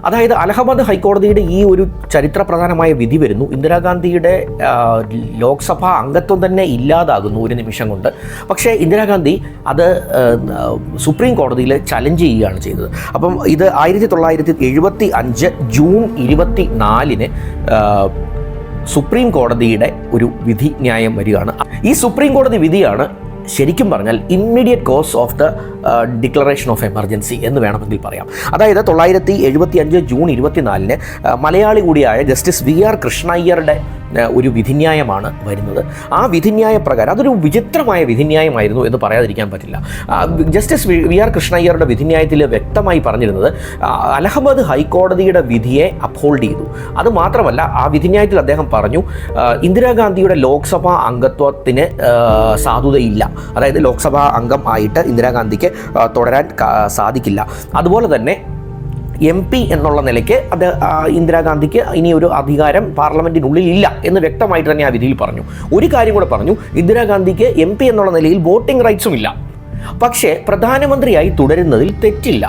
അതായത് അലഹബാദ് ഹൈക്കോടതിയുടെ ഈ ഒരു ചരിത്ര പ്രധാനമായ വിധി വരുന്നു. ഇന്ദിരാഗാന്ധിയുടെ ലോക്സഭാ അംഗത്വം തന്നെ ഇല്ലാതാകുന്നു ഒരു നിമിഷം കൊണ്ട്. പക്ഷേ ഇന്ദിരാഗാന്ധി അത് സുപ്രീം കോടതിയിൽ ചലഞ്ച് ചെയ്യുകയാണ് ചെയ്തത്. അപ്പം ഇത് 1975 ജൂൺ 24 സുപ്രീം കോടതിയുടെ ഒരു വിധി ന്യായം വരികയാണ്. ഈ സുപ്രീം കോടതി വിധിയാണ് ശരിക്കും പറഞ്ഞാൽ immediate cause of the declaration of emergency എന്ന് വേണമെങ്കിൽ പറയാം. അതായത് 1975 ജൂൺ 24 മലയാളി കൂടിയായ ജസ്റ്റിസ് VR കൃഷ്ണയ്യരുടെ ഒരു വിധിന്യായമാണ് വരുന്നത്. ആ വിധിന്യായ പ്രകാരം അതൊരു വിചിത്രമായ വിധിന്യായമായിരുന്നു എന്ന് പറയാതിരിക്കാൻ പറ്റില്ല. ജസ്റ്റിസ് VR കൃഷ്ണയ്യരുടെ വിധിന്യായത്തിൽ വ്യക്തമായി പറഞ്ഞിരുന്നത് അലഹബാദ് ഹൈക്കോടതിയുടെ വിധിയെ അപ്ഹോൾഡ് ചെയ്തു. അതുമാത്രമല്ല, ആ വിധിന്യായത്തിൽ അദ്ദേഹം പറഞ്ഞു ഇന്ദിരാഗാന്ധിയുടെ ലോക്സഭാ അംഗത്വത്തിന് സാധുതയില്ല. അതായത് ലോക്സഭാ അംഗം ആയിട്ട് ഇന്ദിരാഗാന്ധിക്ക് തുടരാൻ സാധിക്കില്ല. അതുപോലെ തന്നെ MP എന്നുള്ള നിലയ്ക്ക് അത് ഇന്ദിരാഗാന്ധിക്ക് ഇനി ഒരു അധികാരം പാർലമെൻറ്റിനുള്ളിൽ ഇല്ല എന്ന് വ്യക്തമായിട്ട് തന്നെ ആ വിധിയിൽ പറഞ്ഞു. ഒരു കാര്യം കൂടെ പറഞ്ഞു, ഇന്ദിരാഗാന്ധിക്ക് MP എന്നുള്ള നിലയിൽ വോട്ടിംഗ് റൈറ്റ്സും ഇല്ല, പക്ഷേ പ്രധാനമന്ത്രിയായി തുടരുന്നതിൽ തെറ്റില്ല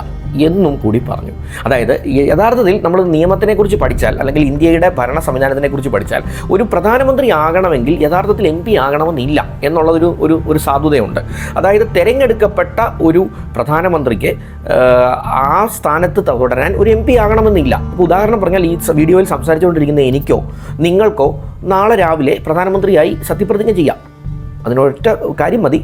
എന്നും കൂടി പറഞ്ഞു. അതായത് യഥാർത്ഥത്തിൽ നമ്മൾ നിയമത്തിനെക്കുറിച്ച് പഠിച്ചാൽ, അല്ലെങ്കിൽ ഇന്ത്യയുടെ ഭരണ സംവിധാനത്തിനെക്കുറിച്ച് പഠിച്ചാൽ, ഒരു പ്രധാനമന്ത്രി ആകണമെങ്കിൽ യഥാർത്ഥത്തിൽ MP ആകണമെന്നില്ല എന്നുള്ളതൊരു ഒരു സാധുതയുണ്ട്. അതായത് തിരഞ്ഞെടുക്കപ്പെട്ട ഒരു പ്രധാനമന്ത്രിക്ക് ആ സ്ഥാനത്ത് തുടരാൻ ഒരു MP ആകണമെന്നില്ല. ഉദാഹരണം പറഞ്ഞാൽ, ഈ വീഡിയോയിൽ സംസാരിച്ചുകൊണ്ടിരിക്കുന്ന എനിക്കോ നിങ്ങൾക്കോ നാളെ രാവിലെ പ്രധാനമന്ത്രി സത്യപ്രതിജ്ഞ ചെയ്യാം. അതിനൊറ്റ കാര്യം മതി,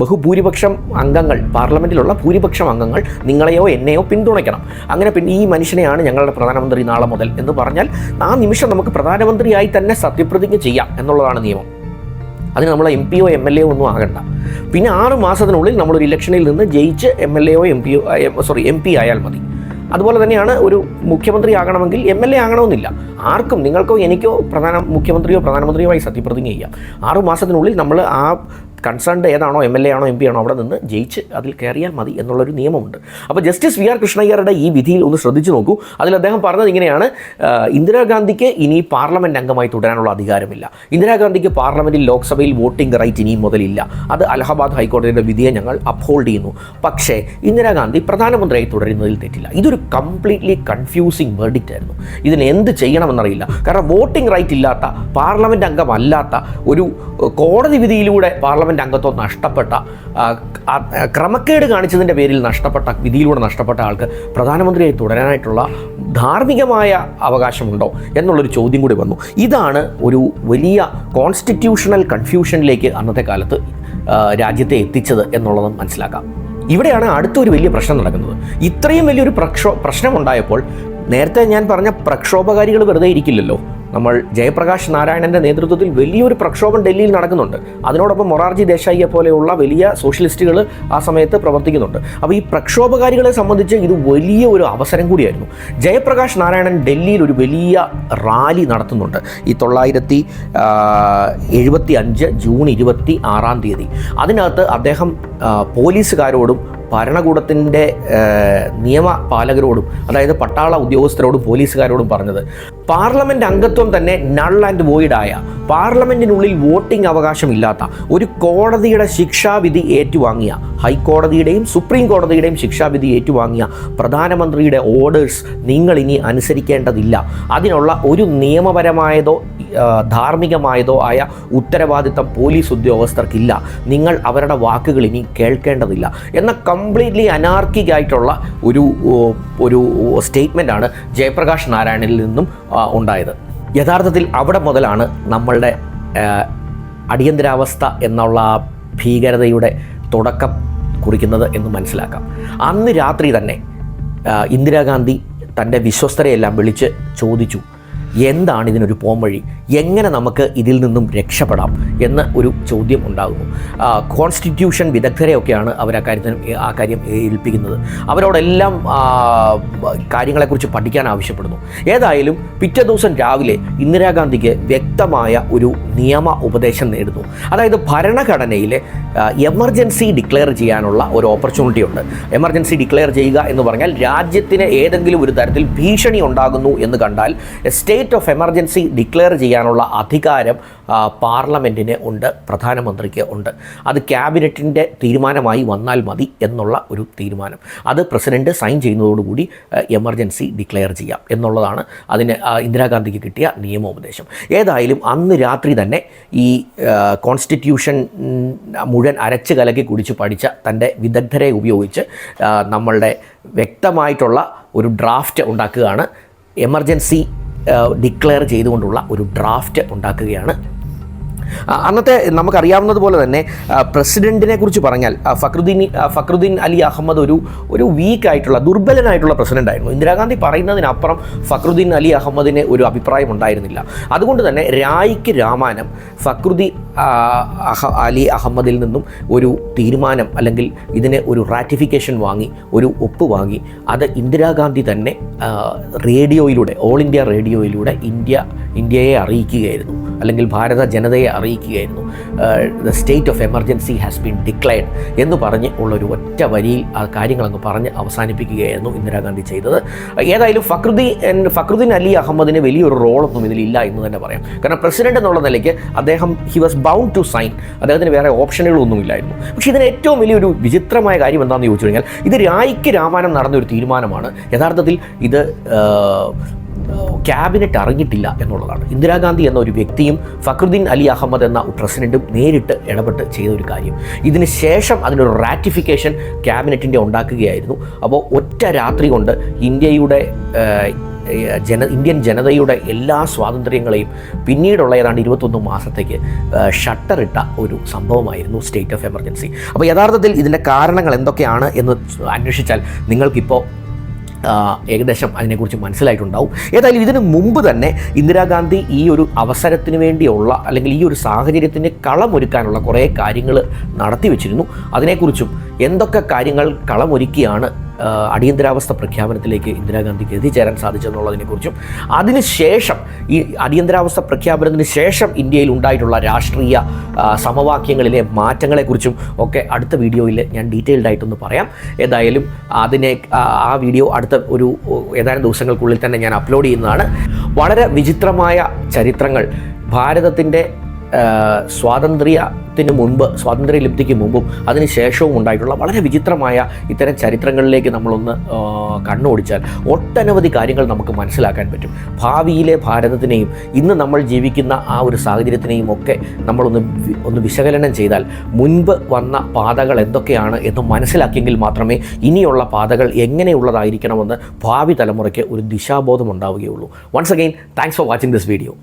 ബഹുഭൂരിപക്ഷം അംഗങ്ങൾ, പാർലമെൻറ്റിലുള്ള ഭൂരിപക്ഷം അംഗങ്ങൾ നിങ്ങളെയോ എന്നെയോ പിന്തുണയ്ക്കണം. അങ്ങനെ ഈ മനുഷ്യനെയാണ് ഞങ്ങളുടെ പ്രധാനമന്ത്രി നാളെ മുതൽ എന്ന് പറഞ്ഞാൽ ആ നിമിഷം നമുക്ക് പ്രധാനമന്ത്രിയായി തന്നെ സത്യപ്രതിജ്ഞ ചെയ്യാം എന്നുള്ളതാണ് നിയമം. അതിന് നമ്മൾ MP-യോ MLA-യോ ഒന്നും ആകണ്ട. പിന്നെ 6 മാസത്തിനുള്ളിൽ നമ്മളൊരു ഇലക്ഷനിൽ നിന്ന് ജയിച്ച് MLA-യോ MP ആയാൽ മതി. അതുപോലെ തന്നെയാണ് ഒരു മുഖ്യമന്ത്രി ആകണമെങ്കിൽ MLA ആകണമെന്നില്ല. ആർക്കും, നിങ്ങൾക്കോ എനിക്കോ മുഖ്യമന്ത്രിയോ പ്രധാനമന്ത്രിയോ ആയി സത്യപ്രതിജ്ഞ ചെയ്യാം. 6 മാസത്തിനുള്ളിൽ നമ്മൾ ആ കൺസേൺഡ് ഏതാണോ MLA ആണോ MP ആണോ അവിടെ നിന്ന് ജയിച്ച് അതിൽ കയറിയാൽ മതി എന്നുള്ളൊരു നിയമമുണ്ട്. അപ്പോൾ ജസ്റ്റിസ് VR കൃഷ്ണയ്യരുടെ ഈ വിധിയിൽ ഒന്ന് ശ്രദ്ധിച്ചു നോക്കൂ. അതിൽ അദ്ദേഹം പറഞ്ഞത് ഇങ്ങനെയാണ്, ഇന്ദിരാഗാന്ധിക്ക് ഇനി പാർലമെൻറ്റ് അംഗമായി തുടരാനുള്ള അധികാരമില്ല. ഇന്ദിരാഗാന്ധിക്ക് പാർലമെൻറ്റിൽ ലോക്സഭയിൽ വോട്ടിംഗ് റൈറ്റ് ഇനി മുതലില്ല. അത് അലഹബാദ് ഹൈക്കോടതിയുടെ വിധിയെ ഞങ്ങൾ അപ്ഹോൾഡ് ചെയ്യുന്നു. പക്ഷേ ഇന്ദിരാഗാന്ധി പ്രധാനമന്ത്രിയായി തുടരുന്നതിൽ തെറ്റില്ല. ഇതൊരു കംപ്ലീറ്റ്ലി കൺഫ്യൂസിങ് വെർഡിക്റ്റ് ആയിരുന്നു. ഇതിന് എന്ത് ചെയ്യണമെന്നറിയില്ല. കാരണം വോട്ടിംഗ് റൈറ്റ് ഇല്ലാത്ത, പാർലമെൻറ്റ് അംഗമല്ലാത്ത, ഒരു കോടതി വിധിയിലൂടെ പാർലമെൻറ്റ് അംഗത്വം നഷ്ടപ്പെട്ട, ക്രമക്കേട് കാണിച്ചതിൻ്റെ പേരിൽ വിധിയിലൂടെ നഷ്ടപ്പെട്ട ആൾക്ക് പ്രധാനമന്ത്രിയായി തുടരാനായിട്ടുള്ള ധാർമ്മികമായ അവകാശമുണ്ടോ എന്നുള്ളൊരു ചോദ്യം കൂടി വന്നു. ഇതാണ് ഒരു വലിയ കോൺസ്റ്റിറ്റ്യൂഷണൽ കൺഫ്യൂഷനിലേക്ക് അന്നത്തെ കാലത്ത് രാജ്യത്തെ എത്തിച്ചത് എന്നുള്ളത് മനസ്സിലാക്കാം. ഇവിടെയാണ് അടുത്തൊരു വലിയ പ്രശ്നം നടക്കുന്നത്. ഇത്രയും വലിയൊരു പ്രശ്നമുണ്ടായപ്പോൾ നേരത്തെ ഞാൻ പറഞ്ഞ പ്രക്ഷോഭകാരികൾ വെറുതെ ഇരിക്കില്ലല്ലോ. നമ്മൾ ജയപ്രകാശ് നാരായണൻ്റെ നേതൃത്വത്തിൽ വലിയൊരു പ്രക്ഷോഭം ഡൽഹിയിൽ നടക്കുന്നുണ്ട്. അതിനോടൊപ്പം മൊറാർജി ദേശായിയെ പോലെയുള്ള വലിയ സോഷ്യലിസ്റ്റുകൾ ആ സമയത്ത് പ്രവർത്തിക്കുന്നുണ്ട്. അപ്പോൾ ഈ പ്രക്ഷോഭകാരികളെ സംബന്ധിച്ച് ഇത് വലിയ ഒരു അവസരം കൂടിയായിരുന്നു. ജയപ്രകാശ് നാരായണൻ ഡൽഹിയിൽ ഒരു വലിയ റാലി നടത്തുന്നുണ്ട് ഈ 1975 ജൂൺ 26 അതിനകത്ത് അദ്ദേഹം പോലീസുകാരോടും ഭരണകൂടത്തിൻ്റെ നിയമപാലകരോടും, അതായത് പട്ടാള ഉദ്യോഗസ്ഥരോടും പോലീസുകാരോടും പറഞ്ഞത്, പാർലമെൻറ്റ് അംഗത്വം തന്നെ നൾ ആൻഡ് വോയിഡായ, പാർലമെൻറ്റിനുള്ളിൽ വോട്ടിംഗ് അവകാശമില്ലാത്ത ഒരു കോടതിയുടെ ശിക്ഷാവിധി ഏറ്റുവാങ്ങിയ, ഹൈക്കോടതിയുടെയും സുപ്രീം കോടതിയുടെയും ശിക്ഷാവിധി ഏറ്റുവാങ്ങിയ പ്രധാനമന്ത്രിയുടെ ഓർഡേഴ്സ് നിങ്ങൾ ഇനി അനുസരിക്കേണ്ടതില്ല. അതിനുള്ള ഒരു നിയമപരമായതോ ധാർമ്മികമായതോ ആയ ഉത്തരവാദിത്തം പോലീസ് ഉദ്യോഗസ്ഥർക്കില്ല. നിങ്ങൾ അവരുടെ വാക്കുകൾ ഇനി കേൾക്കേണ്ടതില്ല എന്ന കംപ്ലീറ്റ്ലി അനാർക്കിക് ആയിട്ടുള്ള ഒരു സ്റ്റേറ്റ്മെൻറ്റാണ് ജയപ്രകാശ് നാരായണനിൽ നിന്നും ഉണ്ടായത്. യഥാർത്ഥത്തിൽ അവിടെ മുതലാണ് നമ്മളുടെ അടിയന്തരാവസ്ഥ എന്നുള്ള ഭീകരതയുടെ തുടക്കം കുറിക്കുന്നത് എന്ന് മനസ്സിലാക്കാം. അന്ന് രാത്രി തന്നെ ഇന്ദിരാഗാന്ധി തൻ്റെ വിശ്വസ്തരെയെല്ലാം വിളിച്ച് ചോദിച്ചു, എന്താണ് ഇതിനൊരു പോംവഴി, എങ്ങനെ നമുക്ക് ഇതിൽ നിന്നും രക്ഷപ്പെടാം എന്ന ഒരു ചോദ്യം ഉണ്ടാകുന്നു. കോൺസ്റ്റിറ്റ്യൂഷൻ വിദഗ്ധരെയൊക്കെയാണ് ആ കാര്യം ഏൽപ്പിക്കുന്നത്. അവരോടെല്ലാം കാര്യങ്ങളെക്കുറിച്ച് പഠിക്കാൻ ആവശ്യപ്പെടുന്നു. ഏതായാലും പിറ്റേ ദിവസം രാവിലെ ഇന്ദിരാഗാന്ധിക്ക് വ്യക്തമായ ഒരു നിയമ ഉപദേശം നേടുന്നു. അതായത് ഭരണഘടനയിലെ എമർജൻസി ഡിക്ലെയർ ചെയ്യാനുള്ള ഒരു ഓപ്പർച്യൂണിറ്റി ഉണ്ട്. എമർജൻസി ഡിക്ലെയർ ചെയ്യുക എന്ന് പറഞ്ഞാൽ രാജ്യത്തിന് ഏതെങ്കിലും ഒരു തരത്തിൽ ഭീഷണി ഉണ്ടാകുന്നു എന്ന് കണ്ടാൽ സ്റ്റേറ്റ് ഓഫ് എമർജൻസി ഡിക്ലെയർ ചെയ്യാനുള്ള അധികാരം പാർലമെൻറ്റിന് ഉണ്ട്, പ്രധാനമന്ത്രിക്ക് ഉണ്ട്. അത് ക്യാബിനറ്റിൻ്റെ തീരുമാനമായി വന്നാൽ മതി എന്നുള്ള ഒരു തീരുമാനം. അത് പ്രസിഡന്റ് സൈൻ ചെയ്യുന്നതോടുകൂടി എമർജൻസി ഡിക്ലെയർ ചെയ്യാം എന്നുള്ളതാണ് അതിന് ഇന്ദിരാഗാന്ധിക്ക് കിട്ടിയ നിയമോപദേശം. ഏതായാലും അന്ന് രാത്രി തന്നെ ഈ കോൺസ്റ്റിറ്റ്യൂഷൻ മുഴുവൻ അരച്ച് കലക്കി കുടിച്ച് പഠിച്ച തൻ്റെ വിദഗ്ധരെ ഉപയോഗിച്ച് നമ്മളുടെ വ്യക്തമായിട്ടുള്ള ഒരു ഡ്രാഫ്റ്റ് ഉണ്ടാക്കുകയാണ്. എമർജൻസി ഡിക്ലെയർ ചെയ്തുകൊണ്ടുള്ള ഒരു ഡ്രാഫ്റ്റ് ഉണ്ടാക്കുകയാണ്. അന്നത്തെ നമുക്കറിയാവുന്നതുപോലെ തന്നെ പ്രസിഡൻറ്റിനെ കുറിച്ച് പറഞ്ഞാൽ ഫക്രുദ്ദീൻ അലി അഹമ്മദ് ഒരു വീക്കായിട്ടുള്ള, ദുർബലനായിട്ടുള്ള പ്രസിഡൻ്റായിരുന്നു. ഇന്ദിരാഗാന്ധി പറയുന്നതിനപ്പുറം ഫക്രുദ്ദീൻ അലി അഹമ്മദിന് ഒരു അഭിപ്രായം ഉണ്ടായിരുന്നില്ല. അതുകൊണ്ട് തന്നെ രായ്ക്ക് രാമാനം ഫക്രുദ്ദീൻ അലി അഹമ്മദിൽ നിന്നും ഒരു തീരുമാനം അല്ലെങ്കിൽ ഇതിന് ഒരു റാറ്റിഫിക്കേഷൻ വാങ്ങി, ഒരു ഒപ്പ് വാങ്ങി, അത് ഇന്ദിരാഗാന്ധി തന്നെ റേഡിയോയിലൂടെ, ഓൾ ഇന്ത്യ റേഡിയോയിലൂടെ ഇന്ത്യയെ അറിയിക്കുകയായിരുന്നു, അല്ലെങ്കിൽ ഭാരത ജനതയെ അറിയിക്കുകയായിരുന്നു. The state of emergency has been declared എന്ന് പറഞ്ഞ് ഉള്ളൊരു ഒറ്റ വരിയിൽ ആ കാര്യങ്ങളങ്ങ് പറഞ്ഞ് അവസാനിപ്പിക്കുകയായിരുന്നു ഇന്ദിരാഗാന്ധി ചെയ്തത്. ഏതായാലും ഫക്രുദ്ദീൻ അലി അഹമ്മദിന് വലിയൊരു റോളൊന്നും ഇതിലില്ല എന്ന് തന്നെ പറയാം. കാരണം പ്രസിഡന്റ് എന്നുള്ള നിലയ്ക്ക് he was bound to sign, അദ്ദേഹത്തിന് വേറെ ഓപ്ഷനുകളൊന്നും ഇല്ലായിരുന്നു. പക്ഷേ ഇതിന് ഏറ്റവും വലിയൊരു വിചിത്രമായ കാര്യം എന്താണെന്ന് ചോദിച്ചു കഴിഞ്ഞാൽ, ഇത് രായ്ക്ക് രാമാനം നടന്നൊരു തീരുമാനമാണ്. യഥാർത്ഥത്തിൽ ഇത് ക്യാബിനറ്റ് അറിഞ്ഞിട്ടില്ല എന്നുള്ളതാണ്. ഇന്ദിരാഗാന്ധി എന്ന ഒരു വ്യക്തിയും ഫക്രുദ്ദീൻ അലി അഹമ്മദ് എന്ന പ്രസിഡന്റും നേരിട്ട് ഇടപെട്ട് ചെയ്ത ഒരു കാര്യം. ഇതിന് ശേഷം അതിനൊരു റാറ്റിഫിക്കേഷൻ ക്യാബിനറ്റിൻ്റെ ഉണ്ടാക്കുകയായിരുന്നു. അപ്പോൾ ഒറ്റ രാത്രി കൊണ്ട് ഇന്ത്യൻ ജനതയുടെ എല്ലാ സ്വാതന്ത്ര്യങ്ങളെയും പിന്നീടുള്ള ഏതാണ്ട് 21 മാസത്തേക്ക് ഷട്ടറിട്ട ഒരു സംഭവമായിരുന്നു സ്റ്റേറ്റ് ഓഫ് എമർജൻസി. അപ്പോൾ യഥാർത്ഥത്തിൽ ഇതിൻ്റെ കാരണങ്ങൾ എന്തൊക്കെയാണ് എന്ന് അന്വേഷിച്ചാൽ നിങ്ങൾക്കിപ്പോൾ ഏകദേശം അതിനെക്കുറിച്ച് മനസ്സിലായിട്ടുണ്ടാവും. ഏതായാലും ഇതിനു മുമ്പ് തന്നെ ഇന്ദിരാഗാന്ധി ഈ ഒരു അവസരത്തിന് വേണ്ടിയുള്ള, അല്ലെങ്കിൽ ഈ ഒരു സാഹചര്യത്തിന് കളമൊരുക്കാനുള്ള കുറേ കാര്യങ്ങൾ നടത്തി വച്ചിരുന്നു. അതിനെക്കുറിച്ചും എന്തൊക്കെ കാര്യങ്ങൾ കളമൊരുക്കിയാണ് അടിയന്തരാവസ്ഥ പ്രഖ്യാപനത്തിലേക്ക് ഇന്ദിരാഗാന്ധിക്ക് എത്തിച്ചേരാൻ സാധിച്ചെന്നുള്ളതിനെക്കുറിച്ചും, അതിനുശേഷം ഈ അടിയന്തരാവസ്ഥ പ്രഖ്യാപനത്തിന് ശേഷം ഇന്ത്യയിൽ ഉണ്ടായിട്ടുള്ള രാഷ്ട്രീയ സമവാക്യങ്ങളിലെ മാറ്റങ്ങളെക്കുറിച്ചും ഒക്കെ അടുത്ത വീഡിയോയിൽ ഞാൻ ഡീറ്റെയിൽഡ് ആയിട്ടൊന്ന് പറയാം. ഏതായാലും ആ വീഡിയോ അടുത്ത ഒരു ഏതാനും ദിവസങ്ങൾക്കുള്ളിൽ തന്നെ ഞാൻ അപ്ലോഡ് ചെയ്യുന്നതാണ്. വളരെ വിചിത്രമായ ചരിത്രങ്ങൾ ഭാരതത്തിൻ്റെ സ്വാതന്ത്ര്യത്തിന് മുൻപ്, സ്വാതന്ത്ര്യലബ്ധിക്ക് മുമ്പും അതിന് ശേഷവും ഉണ്ടായിട്ടുള്ള വളരെ വിചിത്രമായ ഇത്തരം ചരിത്രങ്ങളിലേക്ക് നമ്മളൊന്ന് കണ്ണോടിച്ചാൽ ഒട്ടനവധി കാര്യങ്ങൾ നമുക്ക് മനസ്സിലാക്കാൻ പറ്റും. ഭാവിയിലെ ഭാരതത്തിനെയും ഇന്ന് നമ്മൾ ജീവിക്കുന്ന ആ ഒരു സാഹചര്യത്തിനെയും ഒക്കെ നമ്മളൊന്ന് വിശകലനം ചെയ്താൽ മുൻപ് വന്ന പാതകൾ എന്തൊക്കെയാണ് എന്ന് മനസ്സിലാക്കിയെങ്കിൽ മാത്രമേ ഇനിയുള്ള പാതകൾ എങ്ങനെയുള്ളതായിരിക്കണമെന്ന് ഭാവി തലമുറയ്ക്ക് ഒരു ദിശാബോധം ഉണ്ടാവുകയുള്ളൂ. Once again, thanks for watching this video.